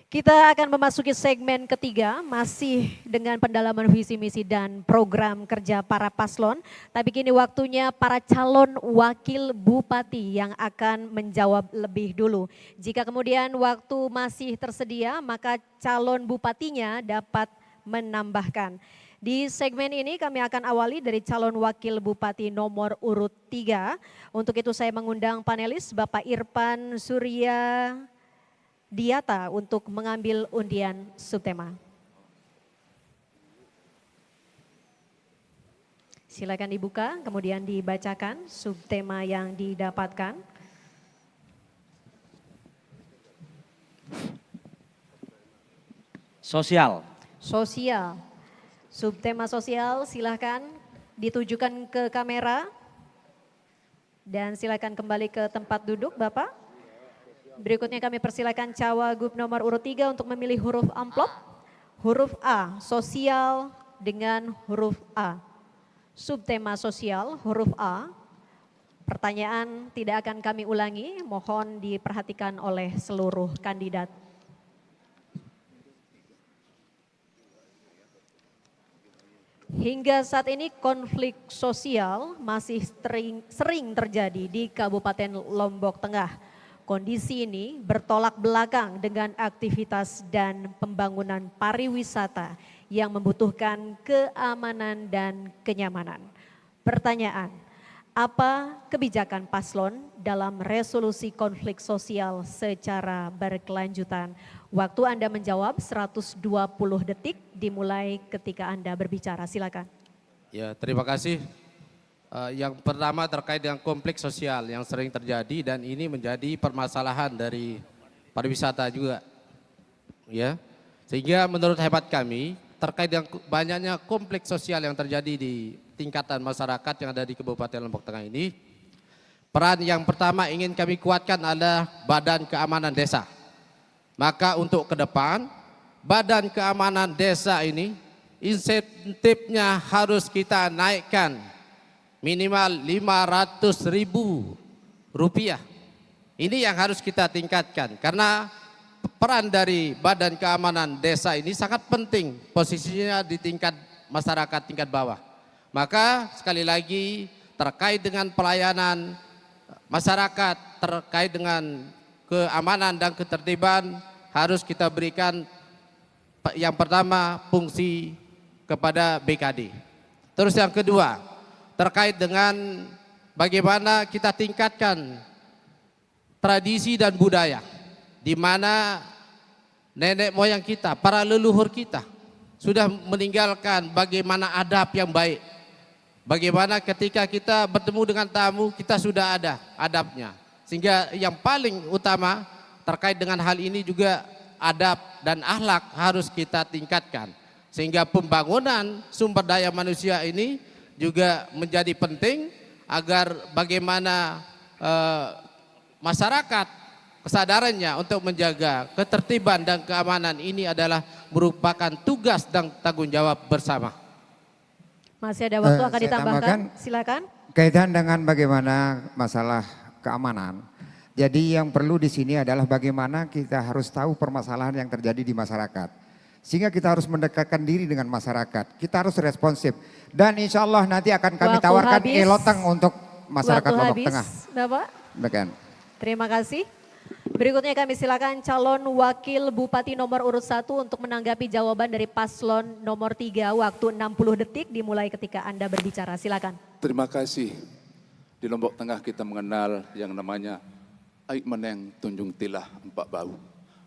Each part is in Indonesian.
Kita akan memasuki segmen ketiga, masih dengan pendalaman visi misi dan program kerja para paslon. Tapi kini waktunya para calon wakil bupati yang akan menjawab lebih dulu. Jika kemudian waktu masih tersedia, maka calon bupatinya dapat menambahkan. Di segmen ini kami akan awali dari calon wakil bupati nomor urut 3. Untuk itu saya mengundang panelis Bapak Irfan Surya Diata untuk mengambil undian subtema. Silakan dibuka, kemudian dibacakan subtema yang didapatkan. Sosial. Sosial. Subtema sosial silakan ditujukan ke kamera. Dan silakan kembali ke tempat duduk Bapak. Berikutnya kami persilakan Cawagup nomor urut 3 untuk memilih huruf amplop. Huruf A, sosial dengan huruf A. Subtema sosial, huruf A. Pertanyaan tidak akan kami ulangi, mohon diperhatikan oleh seluruh kandidat. Hingga saat ini konflik sosial masih sering terjadi di Kabupaten Lombok Tengah. Kondisi ini bertolak belakang dengan aktivitas dan pembangunan pariwisata yang membutuhkan keamanan dan kenyamanan. Pertanyaan, apa kebijakan paslon dalam resolusi konflik sosial secara berkelanjutan? Waktu Anda menjawab 120 detik dimulai ketika Anda berbicara, silakan. Ya, terima kasih. Yang pertama terkait dengan konflik sosial yang sering terjadi dan ini menjadi permasalahan dari pariwisata juga. Ya. Sehingga menurut hemat kami terkait dengan banyaknya konflik sosial yang terjadi di tingkatan masyarakat yang ada di Kabupaten Lombok Tengah ini, peran yang pertama ingin kami kuatkan adalah Badan Keamanan Desa. Maka untuk ke depan Badan Keamanan Desa ini insentifnya harus kita naikkan minimal Rp500.000. Ini yang harus kita tingkatkan karena peran dari Badan Keamanan Desa ini sangat penting, posisinya di tingkat masyarakat tingkat bawah. Maka sekali lagi terkait dengan pelayanan masyarakat, terkait dengan keamanan dan ketertiban harus kita berikan yang pertama fungsi kepada BKD. Terus yang kedua terkait dengan bagaimana kita tingkatkan tradisi dan budaya di mana nenek moyang kita, para leluhur kita sudah meninggalkan bagaimana adab yang baik. Bagaimana ketika kita bertemu dengan tamu kita sudah ada adabnya. Sehingga yang paling utama terkait dengan hal ini juga adab dan akhlak harus kita tingkatkan. Sehingga pembangunan sumber daya manusia ini juga menjadi penting agar bagaimana masyarakat kesadarannya untuk menjaga ketertiban dan keamanan ini adalah merupakan tugas dan tanggung jawab bersama. Masih ada waktu akan ditambahkan, silakan. Kaitan dengan bagaimana masalah keamanan. Jadi yang perlu di sini adalah bagaimana kita harus tahu permasalahan yang terjadi di masyarakat. Sehingga kita harus mendekatkan diri dengan masyarakat. Kita harus responsif. Dan insya Allah nanti akan kami tawarkan eloteng untuk masyarakat Lombok Tengah. Bapak. Demikian. Terima kasih. Berikutnya kami silakan calon wakil bupati nomor urut 1 untuk menanggapi jawaban dari paslon nomor 3. Waktu 60 detik dimulai ketika Anda berbicara. Silakan. Terima kasih. Di Lombok Tengah kita mengenal yang namanya Aik Meneng Tunjung Tilah Empat Bau.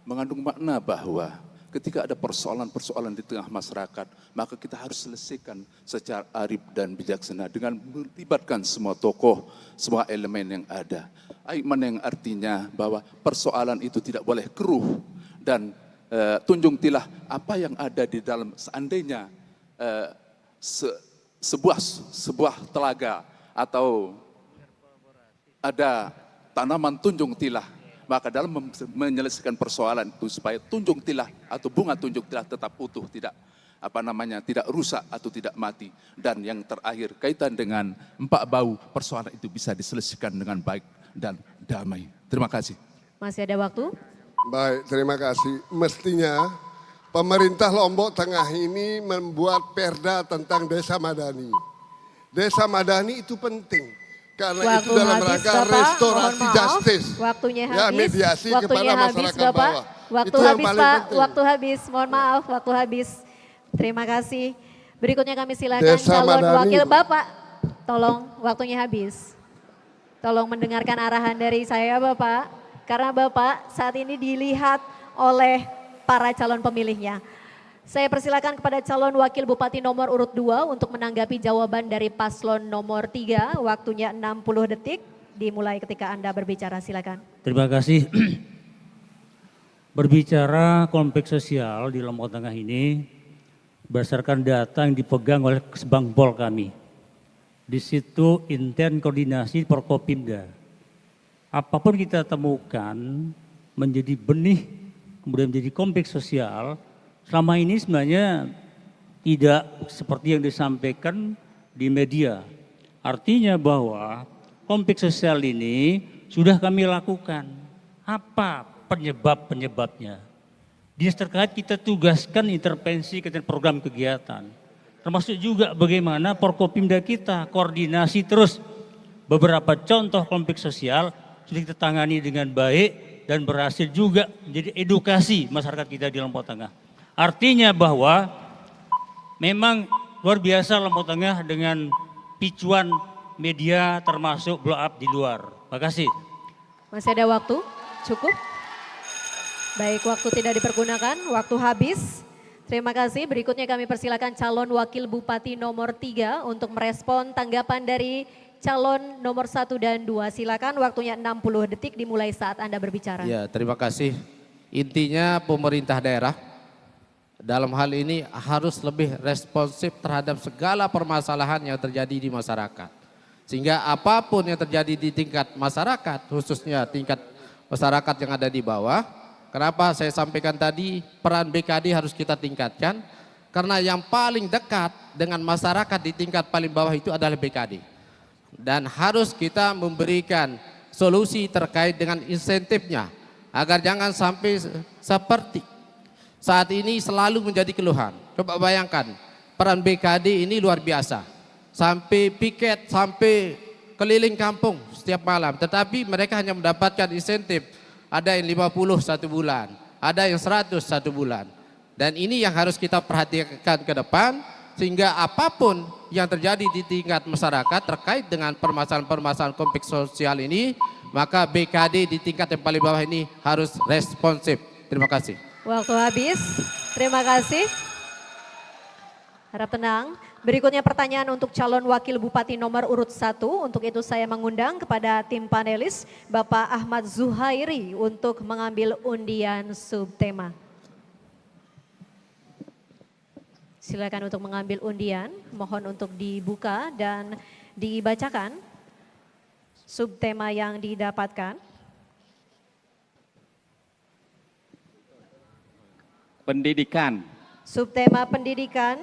Mengandung makna bahwa ketika ada persoalan-persoalan di tengah masyarakat, maka kita harus selesaikan secara arif dan bijaksana dengan melibatkan semua tokoh, semua elemen yang ada. Aik Meneng artinya bahwa persoalan itu tidak boleh keruh dan tunjung tilah apa yang ada di dalam seandainya sebuah telaga atau ada tanaman tunjung tilah, maka dalam menyelesaikan persoalan itu supaya tunjung tilah atau bunga tunjung tilah tetap utuh, tidak tidak rusak atau tidak mati. Dan yang terakhir kaitan dengan Empat Bau, persoalan itu bisa diselesaikan dengan baik dan damai. Terima kasih. Masih ada waktu. Baik, terima kasih. Mestinya pemerintah Lombok Tengah ini membuat perda tentang desa madani. Desa madani itu penting karena itu dalam rangka Bapak. restorasi Mohon maaf. justice. Waktunya Ya, habis. mediasi kepada Waktunya habis, masyarakat Bapak. bawah. Waktu Itu yang habis, paling Pak. penting. Waktu habis. Mohon maaf, waktu habis. Terima kasih. Berikutnya kami silakan Desa calon madani. wakil Bapak. Tolong, waktunya habis. Tolong mendengarkan arahan dari saya, Bapak. Karena Bapak saat ini dilihat oleh para calon pemilihnya. Saya persilakan kepada calon wakil bupati nomor urut 2 untuk menanggapi jawaban dari paslon nomor 3. Waktunya 60 detik, dimulai ketika Anda berbicara, silakan. Terima kasih. Berbicara kompleks sosial di Lombok Tengah ini berdasarkan data yang dipegang oleh Kesbangpol kami. Di situ intern koordinasi Forkopimda. Apapun kita temukan menjadi benih, kemudian menjadi kompleks sosial, selama ini sebenarnya tidak seperti yang disampaikan di media. Artinya bahwa kompleks sosial ini sudah kami lakukan. Apa penyebabnya? Dinas terkait kita tugaskan intervensi ke program kegiatan. Termasuk juga bagaimana Forkopimda kita koordinasi terus. Beberapa contoh kompleks sosial sudah kita tangani dengan baik dan berhasil juga menjadi edukasi masyarakat kita di Lombok Tengah. Artinya bahwa memang luar biasa Lombok Tengah dengan picuan media termasuk blow up di luar. Terima kasih. Masih ada waktu? Cukup? Baik, waktu tidak dipergunakan, waktu habis. Terima kasih, berikutnya kami persilakan calon wakil bupati nomor 3 untuk merespon tanggapan dari calon nomor 1 dan 2. Silakan, waktunya 60 detik dimulai saat Anda berbicara. Ya, terima kasih. Intinya pemerintah daerah dalam hal ini harus lebih responsif terhadap segala permasalahan yang terjadi di masyarakat. Sehingga apapun yang terjadi di tingkat masyarakat, khususnya tingkat masyarakat yang ada di bawah, kenapa saya sampaikan tadi peran BKD harus kita tingkatkan, karena yang paling dekat dengan masyarakat di tingkat paling bawah itu adalah BKD. Dan harus kita memberikan solusi terkait dengan insentifnya, agar jangan sampai seperti saat ini selalu menjadi keluhan. Coba bayangkan, peran BKD ini luar biasa. Sampai piket, sampai keliling kampung setiap malam. Tetapi mereka hanya mendapatkan insentif. Ada yang 50 1 bulan, ada yang 100 1 bulan. Dan ini yang harus kita perhatikan ke depan. Sehingga apapun yang terjadi di tingkat masyarakat terkait dengan permasalahan-permasalahan kompleks sosial ini, maka BKD di tingkat yang paling bawah ini harus responsif. Terima kasih. Waktu habis, terima kasih. Harap tenang. Berikutnya pertanyaan untuk calon wakil bupati nomor urut 1. Untuk itu saya mengundang kepada tim panelis Bapak Ahmad Zuhairi untuk mengambil undian subtema. Silakan untuk mengambil undian, mohon untuk dibuka dan dibacakan subtema yang didapatkan. Pendidikan. Subtema pendidikan,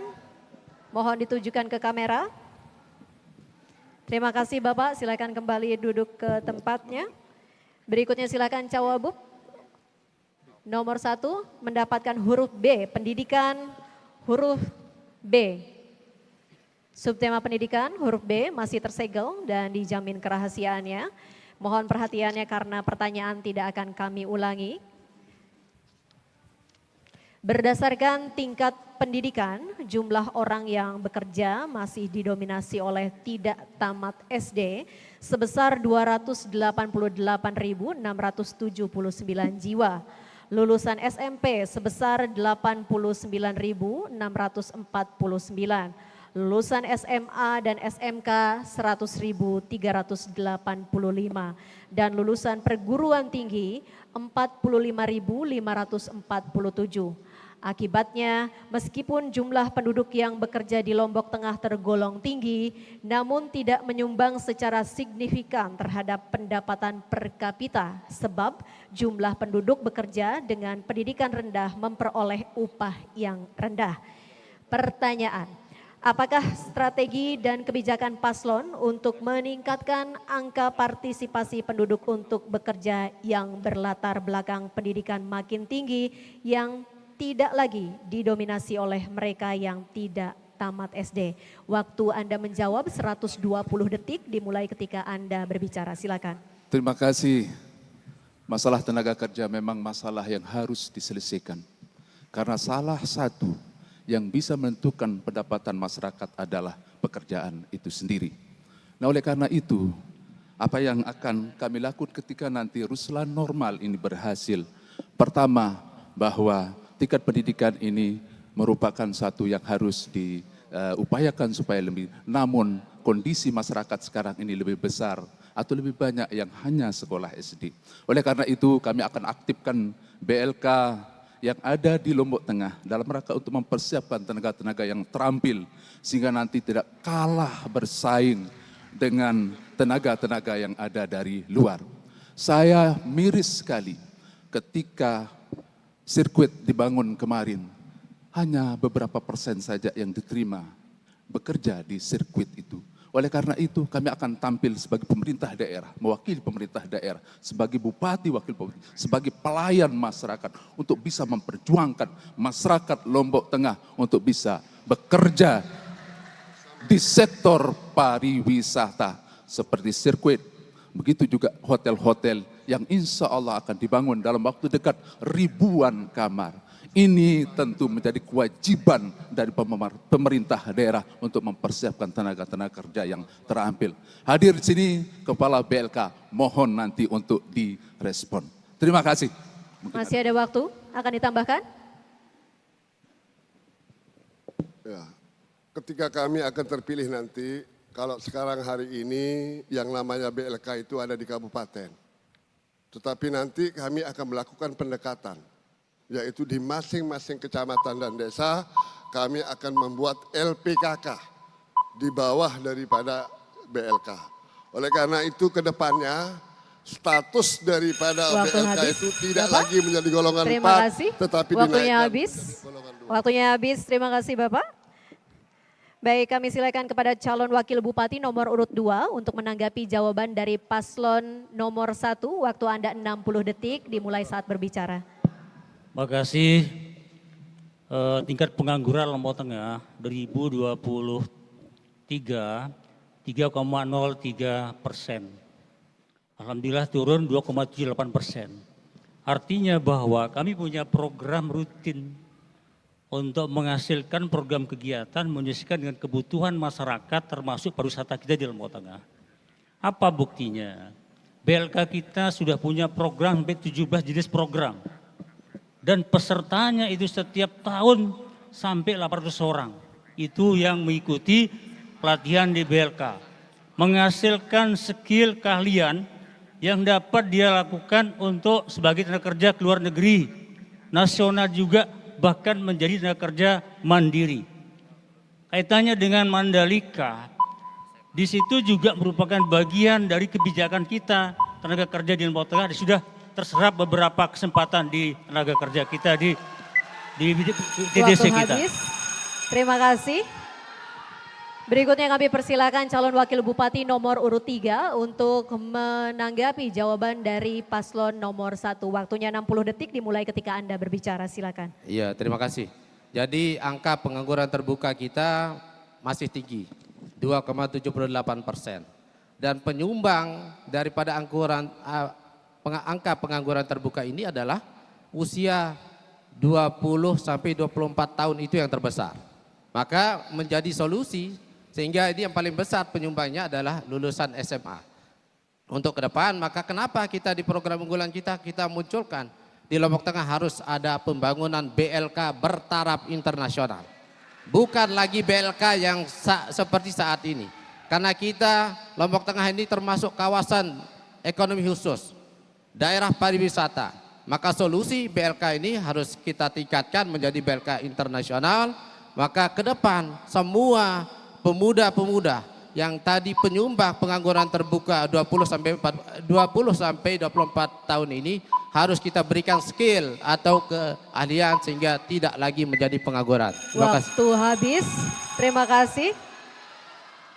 mohon ditujukan ke kamera. Terima kasih Bapak, silakan kembali duduk ke tempatnya. Berikutnya silakan Cawagup. Nomor 1 mendapatkan huruf B, pendidikan huruf B. Subtema pendidikan huruf B masih tersegel dan dijamin kerahasiaannya. Mohon perhatiannya karena pertanyaan tidak akan kami ulangi. Berdasarkan tingkat pendidikan, jumlah orang yang bekerja masih didominasi oleh tidak tamat SD sebesar 288.679 jiwa. Lulusan SMP sebesar 89.649. Lulusan SMA dan SMK 100.385 dan lulusan perguruan tinggi 45.547. Akibatnya, meskipun jumlah penduduk yang bekerja di Lombok Tengah tergolong tinggi, namun tidak menyumbang secara signifikan terhadap pendapatan per kapita, sebab jumlah penduduk bekerja dengan pendidikan rendah memperoleh upah yang rendah. Pertanyaan, Apakah strategi dan kebijakan paslon untuk meningkatkan angka partisipasi penduduk untuk bekerja yang berlatar belakang pendidikan makin tinggi yang tidak lagi didominasi oleh mereka yang tidak tamat SD? Waktu Anda menjawab 120 detik dimulai ketika Anda berbicara. Silakan. Terima kasih. Masalah tenaga kerja memang masalah yang harus diselesaikan. Karena salah satu yang bisa menentukan pendapatan masyarakat adalah pekerjaan itu sendiri. Nah, oleh karena itu, apa yang akan kami lakukan ketika nanti Ruslan normal ini berhasil? Pertama, bahwa tingkat pendidikan ini merupakan satu yang harus diupayakan supaya lebih, namun kondisi masyarakat sekarang ini lebih besar atau lebih banyak yang hanya sekolah SD. Oleh karena itu kami akan aktifkan BLK yang ada di Lombok Tengah dalam rangka untuk mempersiapkan tenaga-tenaga yang terampil sehingga nanti tidak kalah bersaing dengan tenaga-tenaga yang ada dari luar. Saya miris sekali ketika sirkuit dibangun kemarin, hanya beberapa persen saja yang diterima bekerja di sirkuit itu. Oleh karena itu kami akan tampil sebagai pemerintah daerah, mewakili pemerintah daerah, sebagai bupati, wakil bupati, sebagai pelayan masyarakat untuk bisa memperjuangkan masyarakat Lombok Tengah untuk bisa bekerja di sektor pariwisata seperti sirkuit. Begitu juga hotel-hotel yang insya Allah akan dibangun dalam waktu dekat ribuan kamar. Ini tentu menjadi kewajiban dari pemerintah daerah untuk mempersiapkan tenaga-tenaga kerja yang terampil. Hadir di sini Kepala BLK, mohon nanti untuk direspon. Terima kasih. Masih ada waktu, akan ditambahkan? Ya, ketika kami akan terpilih nanti, kalau sekarang hari ini yang namanya BLK itu ada di kabupaten. Tetapi nanti kami akan melakukan pendekatan, yaitu di masing-masing kecamatan dan desa kami akan membuat LPKK di bawah daripada BLK. Oleh karena itu ke depannya status daripada Waktu BLK habis. itu tidak Bapak? lagi menjadi golongan Terima 4, kasih. tetapi Waktunya dinaikkan habis. menjadi golongan 2. Waktunya habis, terima kasih Bapak. Baik, kami silakan kepada calon wakil bupati nomor urut 2 untuk menanggapi jawaban dari paslon nomor 1. Waktu Anda 60 detik dimulai saat berbicara. Terima kasih. Tingkat pengangguran Lombok Tengah 2023 3,03%. Alhamdulillah turun 2,78%. Artinya bahwa kami punya program rutin untuk menghasilkan program kegiatan menyesuaikan dengan kebutuhan masyarakat termasuk pariwisata kita di Lombok Tengah. Apa buktinya? BLK kita sudah punya program sampai 17 jenis program. Dan pesertanya itu setiap tahun sampai 800 orang. Itu yang mengikuti pelatihan di BLK. Menghasilkan skill keahlian yang dapat dia lakukan untuk sebagai tenaga kerja ke luar negeri. Nasional juga bahkan menjadi tenaga kerja mandiri. Kaitannya dengan Mandalika, di situ juga merupakan bagian dari kebijakan kita tenaga kerja di Lombok Tengah sudah terserap beberapa kesempatan di tenaga kerja kita di TDC Waktu kita. habis. Terima kasih. Berikutnya kami persilakan calon wakil bupati nomor urut 3 untuk menanggapi jawaban dari paslon nomor 1. Waktunya 60 detik dimulai ketika Anda berbicara, silakan. Iya, terima kasih. Jadi angka pengangguran terbuka kita masih tinggi, 2,78%. Dan penyumbang daripada angka pengangguran terbuka ini adalah usia 20 sampai 24 tahun itu yang terbesar. Maka menjadi solusi sehingga ini yang paling besar penyumbangnya adalah lulusan SMA. Untuk ke depan maka kenapa kita di program unggulan kita munculkan di Lombok Tengah harus ada pembangunan BLK bertaraf internasional. Bukan lagi BLK yang seperti saat ini. Karena kita Lombok Tengah ini termasuk kawasan ekonomi khusus, daerah pariwisata. Maka solusi BLK ini harus kita tingkatkan menjadi BLK internasional. Maka ke depan semua pemuda-pemuda yang tadi penyumbang pengangguran terbuka 20 sampai 24 tahun ini harus kita berikan skill atau keahlian sehingga tidak lagi menjadi pengangguran. Terima kasih. Waktu habis. Terima kasih.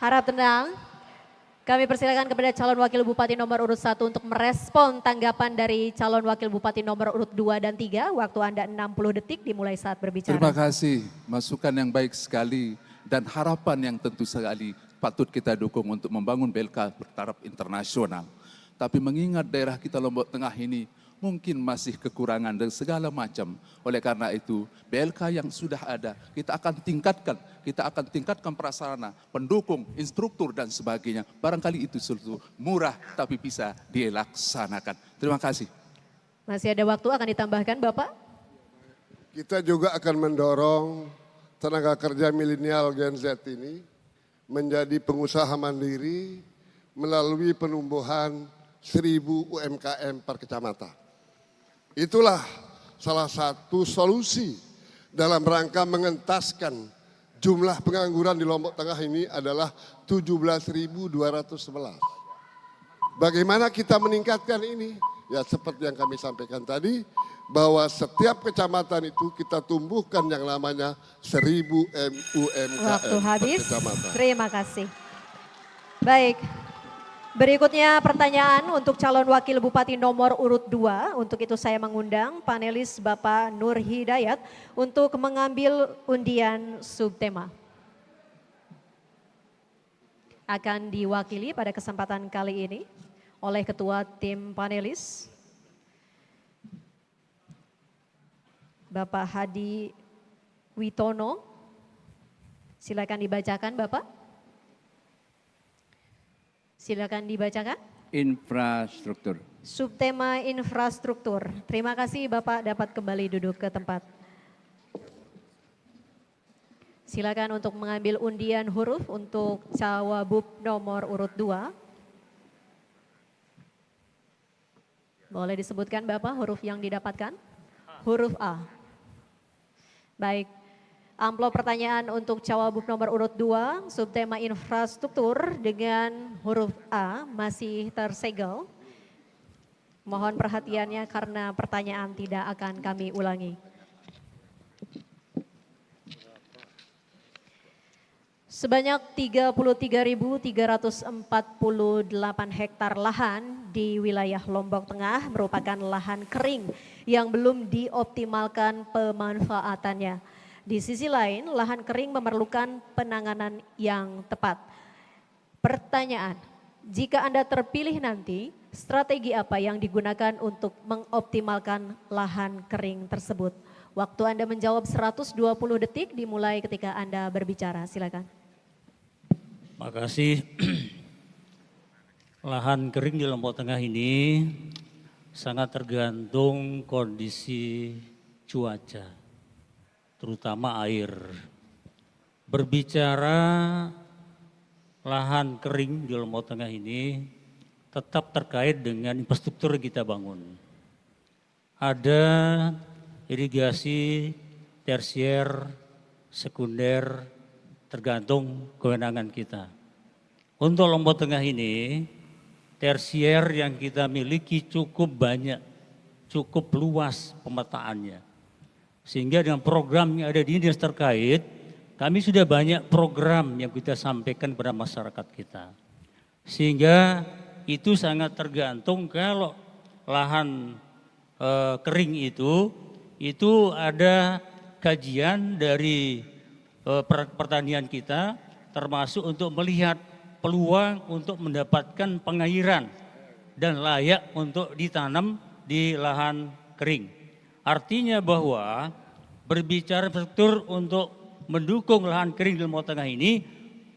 Harap tenang. Kami persilakan kepada calon wakil bupati nomor urut 1 untuk merespon tanggapan dari calon wakil bupati nomor urut 2 dan 3. Waktu Anda 60 detik dimulai saat berbicara. Terima kasih, masukan yang baik sekali dan harapan yang tentu sekali patut kita dukung untuk membangun BLK bertaraf internasional. Tapi mengingat daerah kita Lombok Tengah ini mungkin masih kekurangan dan segala macam. Oleh karena itu, BLK yang sudah ada kita akan tingkatkan prasarana, pendukung, instruktur dan sebagainya. Barangkali itu suatu murah tapi bisa dilaksanakan. Terima kasih. Masih ada waktu, akan ditambahkan Bapak? Kita juga akan mendorong tenaga kerja milenial Gen Z ini menjadi pengusaha mandiri melalui penumbuhan 1.000 UMKM per kecamatan. Itulah salah satu solusi dalam rangka mengentaskan jumlah pengangguran di Lombok Tengah ini adalah 17.211. Bagaimana kita meningkatkan ini? Ya seperti yang kami sampaikan tadi, bahwa setiap kecamatan itu kita tumbuhkan yang namanya 1.000 UMKM Waktu habis. per kecamatan. Terima kasih. Baik. Berikutnya pertanyaan untuk calon wakil bupati nomor urut 2. Untuk itu saya mengundang panelis Bapak Nur Hidayat untuk mengambil undian subtema. Akan diwakili pada kesempatan kali ini oleh ketua tim panelis Bapak Hadi Witono. Silakan dibacakan Bapak. Silakan dibacakan. Infrastruktur. Subtema infrastruktur. Terima kasih Bapak, dapat kembali duduk ke tempat. Silakan untuk mengambil undian huruf untuk Cawagup nomor urut 2. Boleh disebutkan Bapak huruf yang didapatkan? Huruf A. Baik. Amplop pertanyaan untuk Cawagup nomor urut 2, subtema infrastruktur dengan huruf A masih tersegel. Mohon perhatiannya karena pertanyaan tidak akan kami ulangi. Sebanyak 33.348 hektar lahan di wilayah Lombok Tengah merupakan lahan kering yang belum dioptimalkan pemanfaatannya. Di sisi lain, lahan kering memerlukan penanganan yang tepat. Pertanyaan, jika Anda terpilih nanti, strategi apa yang digunakan untuk mengoptimalkan lahan kering tersebut? Waktu Anda menjawab 120 detik dimulai ketika Anda berbicara. Silakan. Makasih. Lahan kering di Lombok Tengah ini sangat tergantung kondisi cuaca, terutama air. Berbicara lahan kering di Lombok Tengah ini tetap terkait dengan infrastruktur yang kita bangun. Ada irigasi tersier, sekunder, tergantung kewenangan kita. Untuk Lombok Tengah ini, tersier yang kita miliki cukup banyak, cukup luas pemetaannya. Sehingga dengan program yang ada di dinas terkait, kami sudah banyak program yang kita sampaikan kepada masyarakat kita. Sehingga itu sangat tergantung kalau lahan kering itu ada kajian dari pertanian kita, termasuk untuk melihat peluang untuk mendapatkan pengairan dan layak untuk ditanam di lahan kering. Artinya bahwa berbicara infrastruktur untuk mendukung lahan kering di Lombok Tengah ini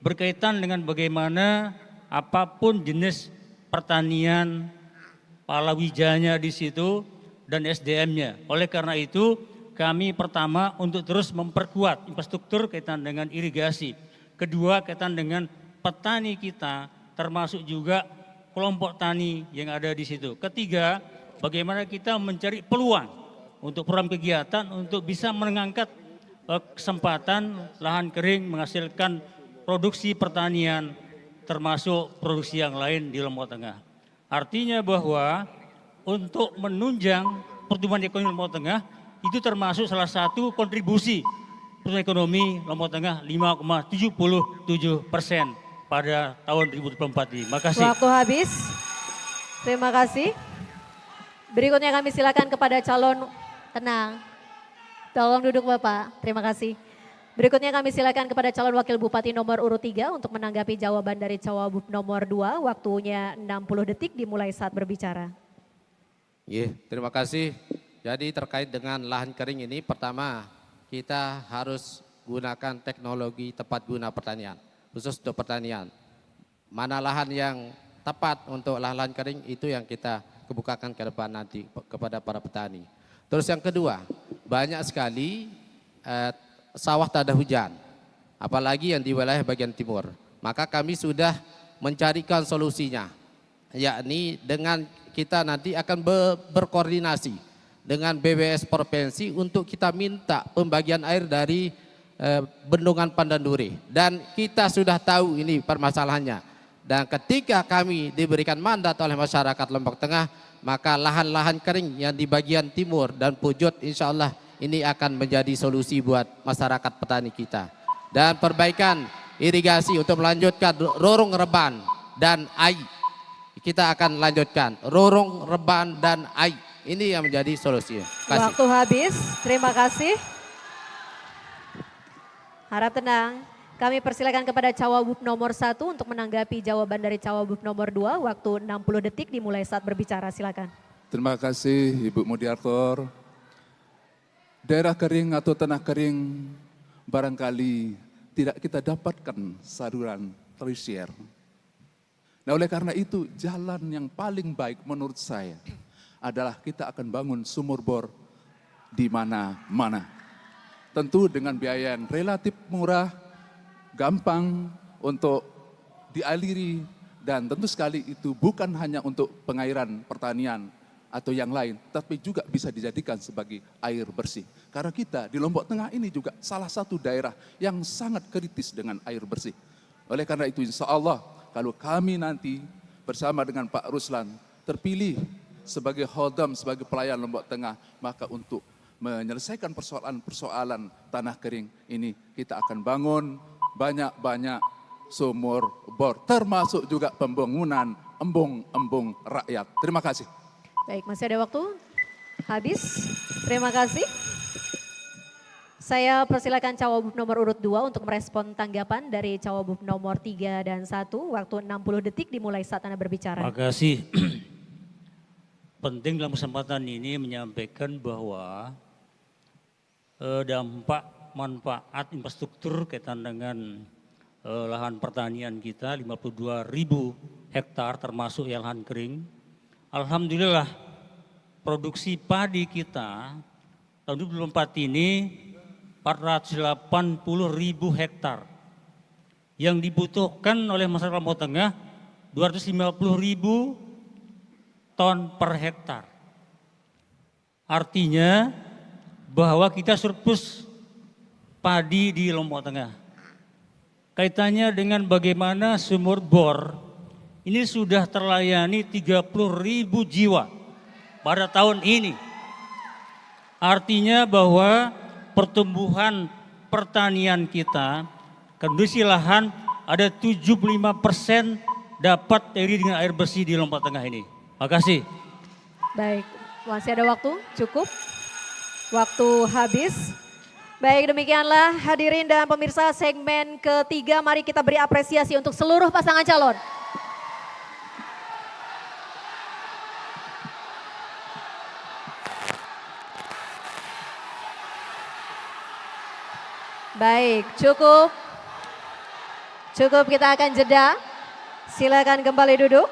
berkaitan dengan bagaimana apapun jenis pertanian, palawijanya di situ dan SDM-nya. Oleh karena itu kami pertama untuk terus memperkuat infrastruktur kaitan dengan irigasi. Kedua kaitan dengan petani kita termasuk juga kelompok tani yang ada di situ. Ketiga, bagaimana kita mencari peluang untuk program kegiatan untuk bisa mengangkat kesempatan lahan kering menghasilkan produksi pertanian termasuk produksi yang lain di Lombok Tengah. Artinya bahwa untuk menunjang pertumbuhan ekonomi Lombok Tengah itu termasuk salah satu kontribusi pertumbuhan ekonomi Lombok Tengah 5,77% pada tahun 2024 ini. Makasih. Waktu habis. Terima kasih. Berikutnya kami silakan kepada calon, tenang. Tolong duduk Bapak, terima kasih. Berikutnya kami silakan kepada calon wakil bupati nomor urut 3 untuk menanggapi jawaban dari Cawagup nomor 2. Waktunya 60 detik dimulai saat berbicara. Terima kasih. Jadi terkait dengan lahan kering ini, pertama kita harus gunakan teknologi tepat guna pertanian, khusus untuk pertanian. Mana lahan yang tepat untuk lahan kering itu yang kita kebukakan ke depan nanti kepada para petani. Terus yang kedua, banyak sekali sawah tak ada hujan, apalagi yang di wilayah bagian timur. Maka kami sudah mencarikan solusinya, yakni dengan kita nanti akan berkoordinasi dengan BWS Provinsi untuk kita minta pembagian air dari Bendungan Pandanduri. Dan kita sudah tahu ini permasalahannya. Dan ketika kami diberikan mandat oleh masyarakat Lombok Tengah, maka lahan-lahan kering yang di bagian timur dan Pujut insya Allah ini akan menjadi solusi buat masyarakat petani kita. Dan perbaikan irigasi untuk melanjutkan Rorong Reban dan Ai. Kita akan lanjutkan Rorong Reban dan Ai. Ini yang menjadi solusi. Waktu habis, terima kasih. Harap tenang. Kami persilakan kepada Cawagup nomor 1 untuk menanggapi jawaban dari Cawagup nomor 2. Waktu 60 detik dimulai saat berbicara, silakan. Terima kasih Ibu Moderator. Daerah kering atau tanah kering barangkali tidak kita dapatkan saluran tersier. Nah oleh karena itu jalan yang paling baik menurut saya adalah kita akan bangun sumur bor di mana-mana. Tentu dengan biaya yang relatif murah, gampang untuk dialiri, dan tentu sekali itu bukan hanya untuk pengairan pertanian atau yang lain, tapi juga bisa dijadikan sebagai air bersih. Karena kita di Lombok Tengah ini juga salah satu daerah yang sangat kritis dengan air bersih. Oleh karena itu insya Allah kalau kami nanti bersama dengan Pak Ruslan terpilih sebagai Khodam, sebagai pelayan Lombok Tengah, maka untuk menyelesaikan persoalan-persoalan tanah kering ini kita akan bangun banyak-banyak sumur bor, termasuk juga pembangunan embung-embung rakyat. Terima kasih. Baik, masih ada waktu? Habis? Terima kasih. Saya persilakan Cawagup nomor urut 2 untuk merespon tanggapan dari Cawagup nomor 3 dan 1. Waktu 60 detik dimulai saat Anda berbicara. Terima kasih. Penting dalam kesempatan ini menyampaikan bahwa dampak manfaat infrastruktur kaitan dengan lahan pertanian kita 52.000 hektar termasuk yang lahan kering. Alhamdulillah produksi padi kita tahun 2024 ini 480.000 hektar. Yang dibutuhkan oleh masyarakat Lombok Tengah 250.000 ton per hektar. Artinya bahwa kita surplus padi di Lombok Tengah. Kaitannya dengan bagaimana sumur bor ini sudah terlayani 30.000 jiwa pada tahun ini. Artinya bahwa pertumbuhan pertanian kita, kondisi lahan ada 75% dapat teri dengan air bersih di Lombok Tengah ini. Makasih. Baik, masih ada waktu? Cukup? Waktu habis. Baik, demikianlah hadirin dan pemirsa segmen ketiga. Mari kita beri apresiasi untuk seluruh pasangan calon. Baik, cukup. Cukup, kita akan jeda. Silakan kembali duduk.